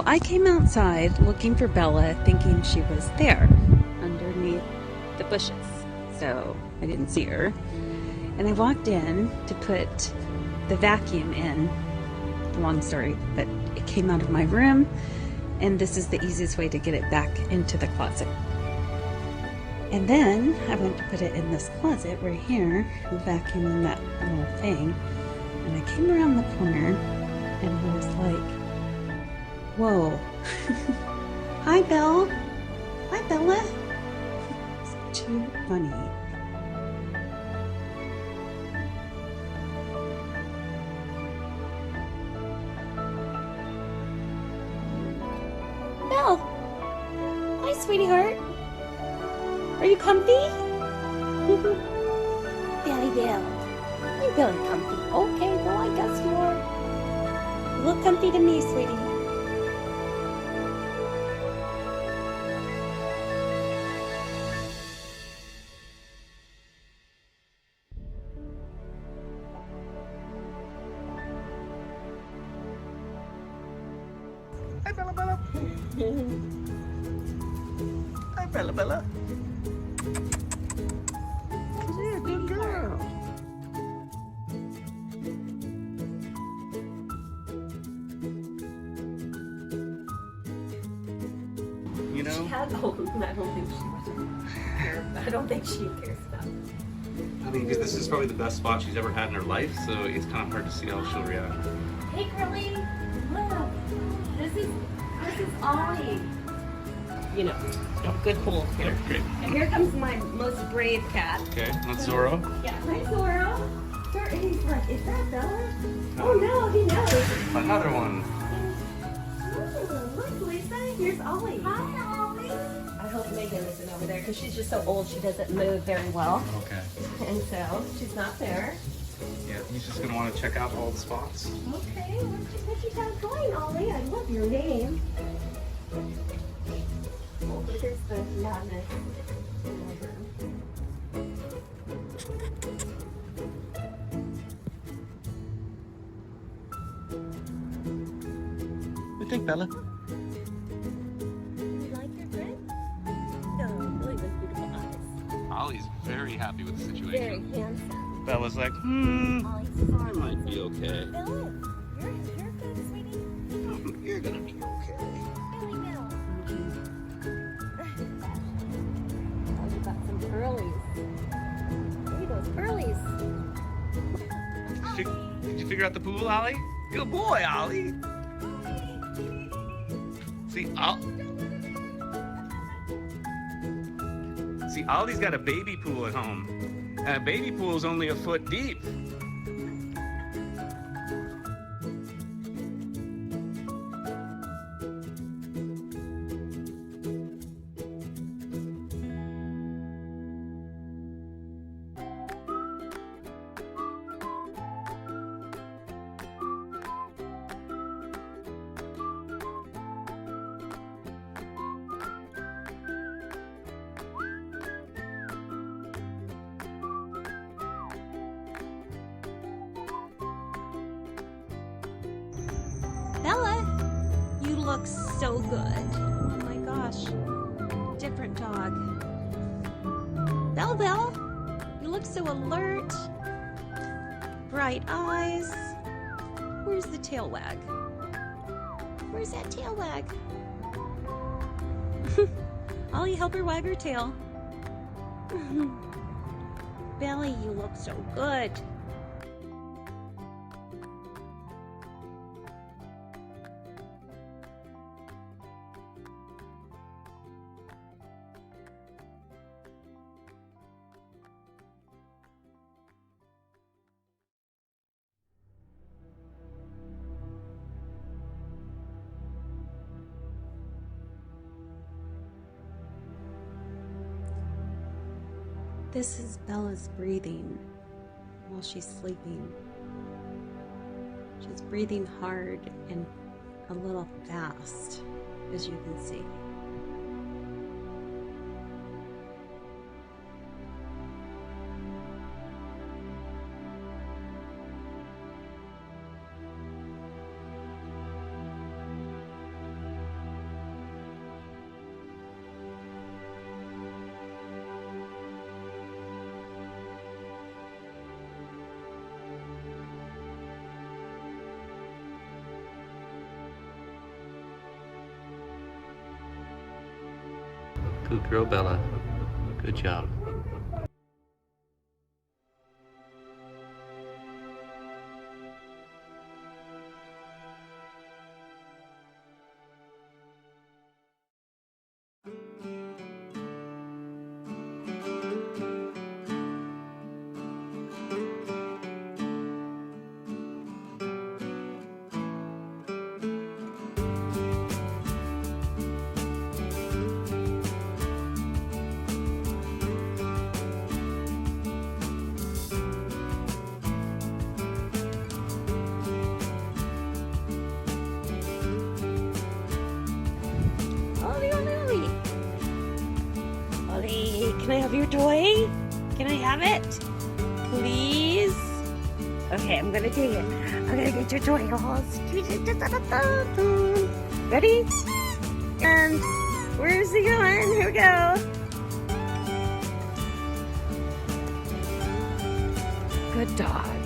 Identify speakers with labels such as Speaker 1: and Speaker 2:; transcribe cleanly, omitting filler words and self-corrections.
Speaker 1: So I came outside looking for Bella, thinking she was there underneath the bushes. So I didn't see her. And I walked in to put the vacuum in. Long story, but it came out of my room, and this is the easiest way to get it back into the closet. And then I went to put it in this closet right here, vacuum in that little thing. And I came around the corner and I was like, whoa. Hi, Belle. Hi, Bella. It's too funny. Belle. Hi, sweetie heart. Are you comfy? Belly Belle. You're really comfy. Okay, well, I guess you are. You look comfy to me, sweetie.
Speaker 2: Hi, Bella Bella. Hi, Bella Bella. You're a good girl. You know?
Speaker 3: I don't think she cares. I don't think she cares about it.
Speaker 2: I mean, because this is probably the best spot she's ever had in her life, so it's kind of hard to see how she'll react.
Speaker 3: Hey, Curly, look. This is Ollie. You know, a good hole here.
Speaker 2: Great.
Speaker 3: And here comes my most brave cat.
Speaker 2: Okay, that's Zorro.
Speaker 3: Yeah, hi, Zorro. And he's like, is that Bella? Oh no, he knows.
Speaker 2: Another one.
Speaker 3: Oh, look, Lisa. Here's Ollie. Hi, Ollie. I hope Megan isn't over there because she's just so old she doesn't move very well.
Speaker 2: Okay.
Speaker 3: And so she's not there.
Speaker 2: Yeah, he's just gonna want to check out all the spots.
Speaker 3: Okay, what you got going, Ollie? I love your name. Oh, here's the madness.
Speaker 2: What do you think, Bella?
Speaker 3: You like your friend? No, really with beautiful eyes.
Speaker 2: Ollie's very happy with the
Speaker 3: Very
Speaker 2: situation.
Speaker 3: handsome.
Speaker 2: Bella's like,
Speaker 3: Ollie's
Speaker 2: I might be okay.
Speaker 3: Bella, you're good, sweetie.
Speaker 2: You're gonna be okay.
Speaker 3: Billy Bill. Oh, you got some curlies. Look at those curlies.
Speaker 2: Did you figure out the pool, Ollie? Good boy, Ollie. See, Ollie's got a baby pool at home. And a baby pool is only a foot deep.
Speaker 1: Bella, you look so good. Oh my gosh. Different dog. Belle, you look so alert. Bright eyes. Where's the tail wag? Where's that tail wag? Ollie, help her wag her tail. Belly, you look so good. This is Bella's breathing while she's sleeping. She's breathing hard and a little fast, as you can see.
Speaker 2: Good girl, Bella. Good job.
Speaker 3: Ollie, Ollie, Ollie. Ollie, can I have your toy? Can I have it? Please? Okay, I'm gonna take it. I'm gonna get your toy. Ready? And where's he going? Here we go. Good dog.